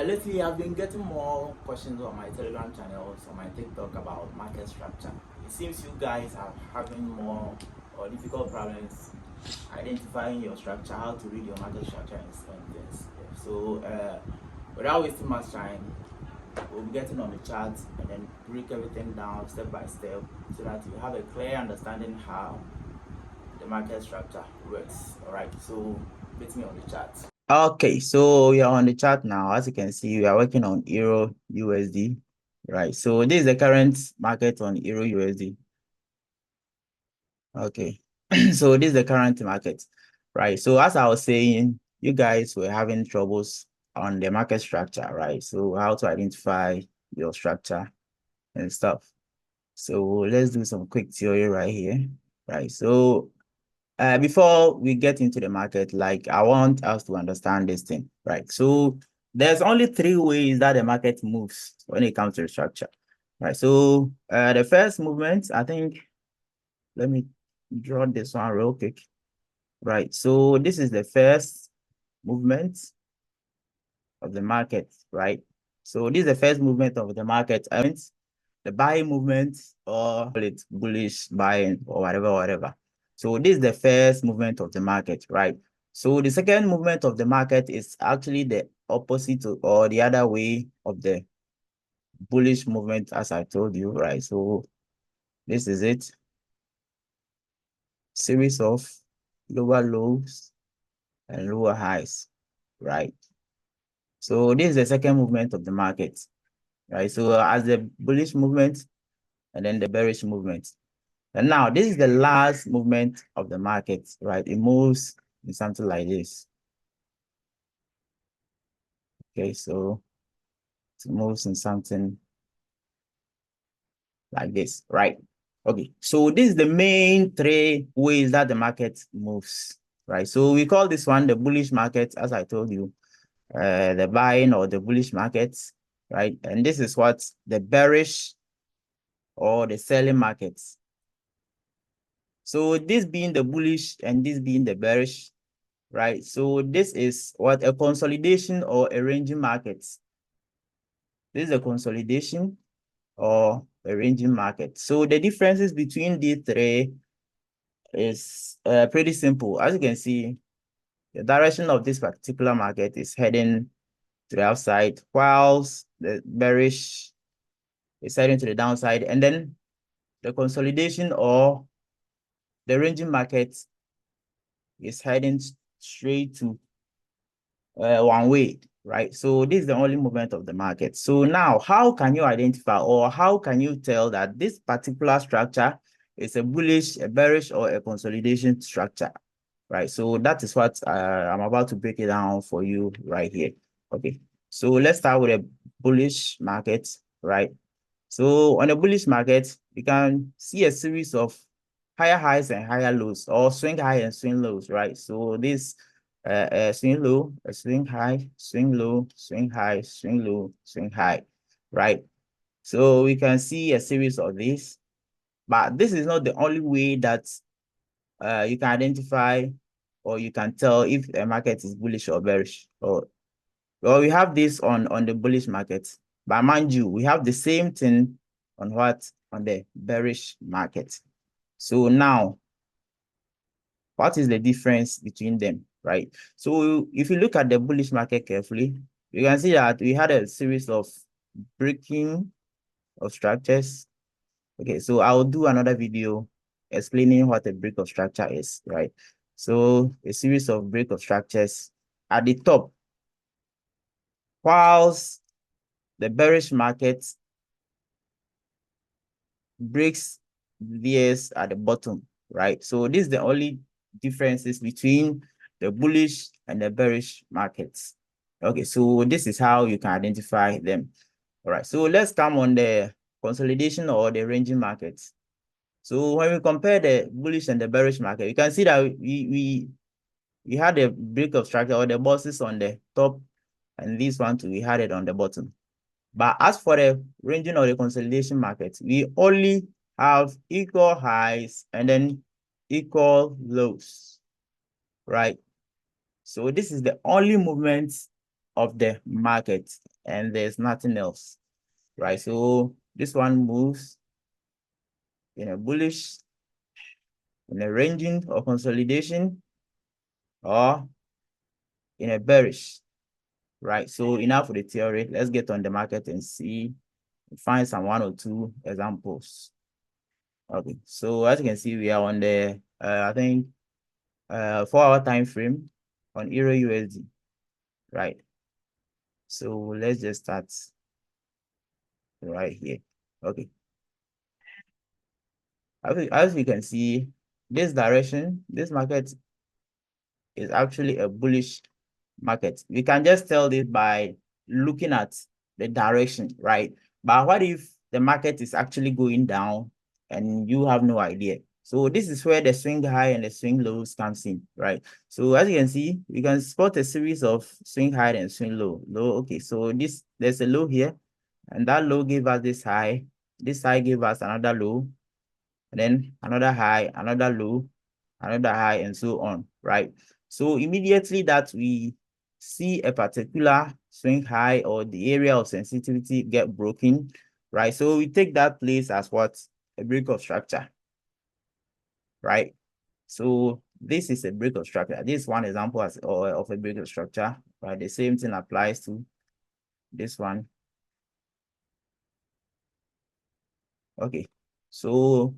Lately, I've been getting more questions on my Telegram channels, on my TikTok about market structure. It seems you guys are having more or difficult problems identifying your structure, how to read your market structure and things. Without wasting much time, we'll be getting on the chart and then break everything down step by step so that you have a clear understanding how the market structure works. All right, so meet me on the chart. Okay, so we are on the chart now. As you can see, we are working on Euro USD, right? So this is the current market on Euro USD. Okay, so this is the current market, right? So as I was saying, you guys were having troubles on the market structure, right? So how to identify your structure and stuff. So let's do some quick theory right here, right? So before we get into the market, like I want us to understand this thing, right? So there's only three ways that the market moves when it comes to the structure, right? So the first movement, I think, let me draw this one real quick, right? So this is the first movement of the market, right? So this is the first movement of the market. I mean, the buying movement, or call it bullish buying or whatever. So this is the first movement of the market, right? So the second movement of the market is actually the opposite or the other way of the bullish movement, as I told you, right? So this is it. Series of lower lows and lower highs, right? So this is the second movement of the market, right? So as the bullish movement and then the bearish movement. And now this is the last movement of the market, right? It moves in something like this. Okay, so it moves in something like this, right? Okay, so this is the main three ways that the market moves, right? So we call this one the bullish market, as I told you, the buying or the bullish market, right? And this is what the bearish or the selling markets. So this being the bullish and this being the bearish, right? So this is what a consolidation or a ranging market. This is a consolidation or a ranging market. So the differences between these three is pretty simple. As you can see, the direction of this particular market is heading to the upside, whilst the bearish is heading to the downside, and then the consolidation or the ranging market is heading straight to one way, right? So this is the only movement of the market. So now, how can you identify or how can you tell that this particular structure is a bullish, a bearish, or a consolidation structure, right? So that is what I'm about to break it down for you right here. Okay, so let's start with a bullish market, right? So on a bullish market, you can see a series of higher highs and higher lows, or swing high and swing lows, right? So this swing low, a swing high, swing low, swing high, swing low, swing high, right? So we can see a series of these, but this is not the only way that you can identify or you can tell if a market is bullish or bearish. Or well, we have this on the bullish market, but mind you, we have the same thing on what? On the bearish market. So now, what is the difference between them, right? So if you look at the bullish market carefully, you can see that we had a series of breaking of structures. Okay, so I'll do another video explaining what a break of structure is, right? So a series of break of structures at the top, whilst the bearish market breaks theirs at the bottom, right? So this is the only differences between the bullish and the bearish markets. Okay, so this is how you can identify them. All right, so let's come on the consolidation or the ranging markets. So when we compare the bullish and the bearish market, you can see that we had a break of structure or the bosses on the top, and this one too, we had it on the bottom. But as for the ranging or the consolidation market, we only have equal highs and then equal lows, right? So this is the only movement of the market, and there's nothing else, right? So this one moves in a bullish, in a ranging or consolidation, or in a bearish, right? So enough for the theory. Let's get on the market and see, find some 1 or 2 examples. Okay, so as you can see, we are on the I think 4-hour time frame on Euro USD, right? So let's just start right here. Okay, as you can see, this direction, this market is actually a bullish market. We can just tell this by looking at the direction, right? But what if the market is actually going down and you have no idea? So this is where the swing high and the swing lows comes in, right? So as you can see, we can spot a series of swing high and swing low. Okay, so there's a low here, and that low gave us this high. This high gave us another low, and then another high, another low, another high, and so on, right? So immediately that we see a particular swing high or the area of sensitivity get broken, right? So we take that place as what? A break of structure, right? So this is a break of structure. This is one example of a break of structure, right? The same thing applies to this one. Okay, so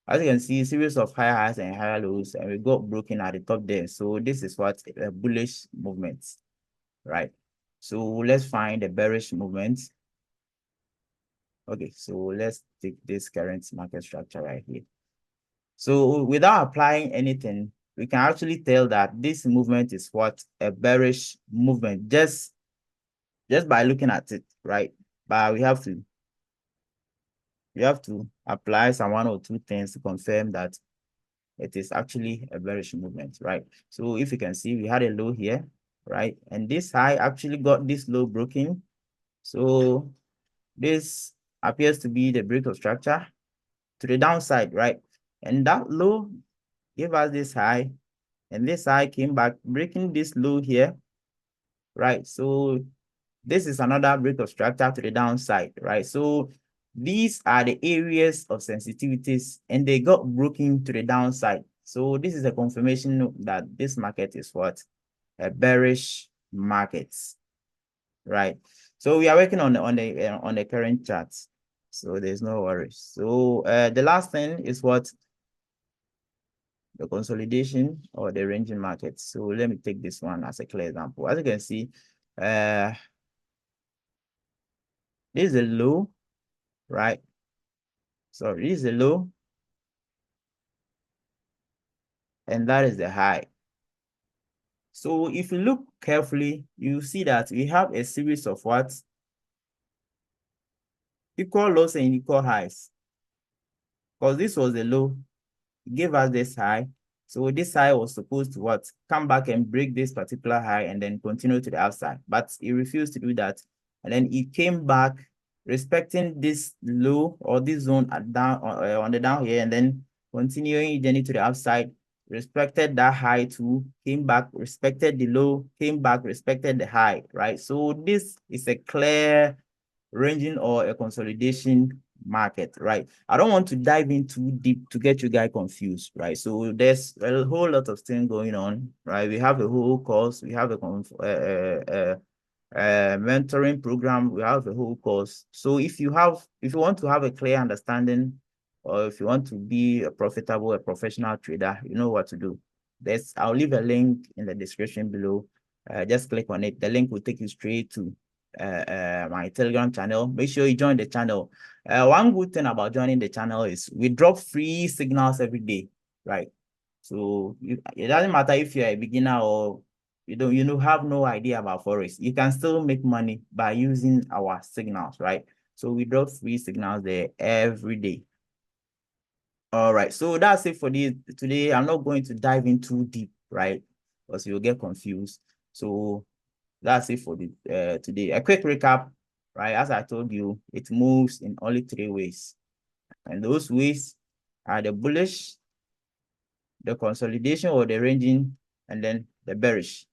as you can see, a series of higher highs and higher lows, and we got broken at the top there. So this is what a bullish movement, right? So let's find the bearish movement. Okay, so let's take this current market structure right here. So without applying anything, we can actually tell that this movement is what? A bearish movement, just by looking at it, right? But we have to apply some 1 or 2 things to confirm that it is actually a bearish movement, right? So if you can see, we had a low here, right? And this high actually got this low broken. So this appears to be the break of structure to the downside, right? And that low gave us this high, and this high came back, breaking this low here, right? So this is another break of structure to the downside, right? So these are the areas of sensitivities, and they got broken to the downside. So this is a confirmation that this market is what? A bearish market, right? So we are working on the current charts, so there's no worries. So the last thing is what? The consolidation or the ranging market. So let me take this one as a clear example. As you can see, this is a low, right? So this is a low, and that is the high. So if you look carefully, you see that we have a series of what? Equal lows and equal highs. Because this was the low, it gave us this high. So this high was supposed to what? Come back and break this particular high and then continue to the upside. But it refused to do that. And then it came back respecting this low or this zone at down on the down here, and then continuing journey to the upside, respected that high too, came back, respected the low, came back, respected the high, right? So this is a clear ranging or a consolidation market, right? I don't want to dive in too deep to get you guys confused, right? So there's a whole lot of things going on, right? We have a whole course, we have a mentoring program, we have a whole course. So if you want to have a clear understanding, or if you want to be a professional trader, you know what to do. I'll leave a link in the description below. Just click on it. The link will take you straight to my Telegram channel. Make sure you join the channel. One good thing about joining the channel is we drop free signals every day, right? So it doesn't matter if you're a beginner or you have no idea about forex. You can still make money by using our signals, right? So we drop free signals there every day. All right, so that's it for this today. I'm not going to dive in too deep, right? Because you'll get confused. So that's it for the today. A quick recap, right? As I told you, it moves in only 3 ways. And those ways are the bullish, the consolidation or the ranging, and then the bearish.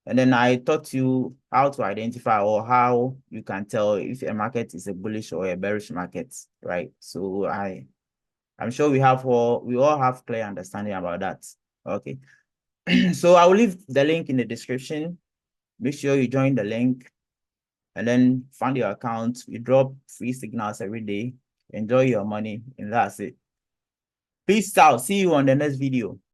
And then I taught you how to identify or how you can tell if a market is a bullish or a bearish market, right? So I'm sure we all have clear understanding about that. Okay. So I will leave the link in the description. Make sure you join the link and then fund your account. You drop free signals every day. Enjoy your money, and that's it. Peace out. See you on the next video.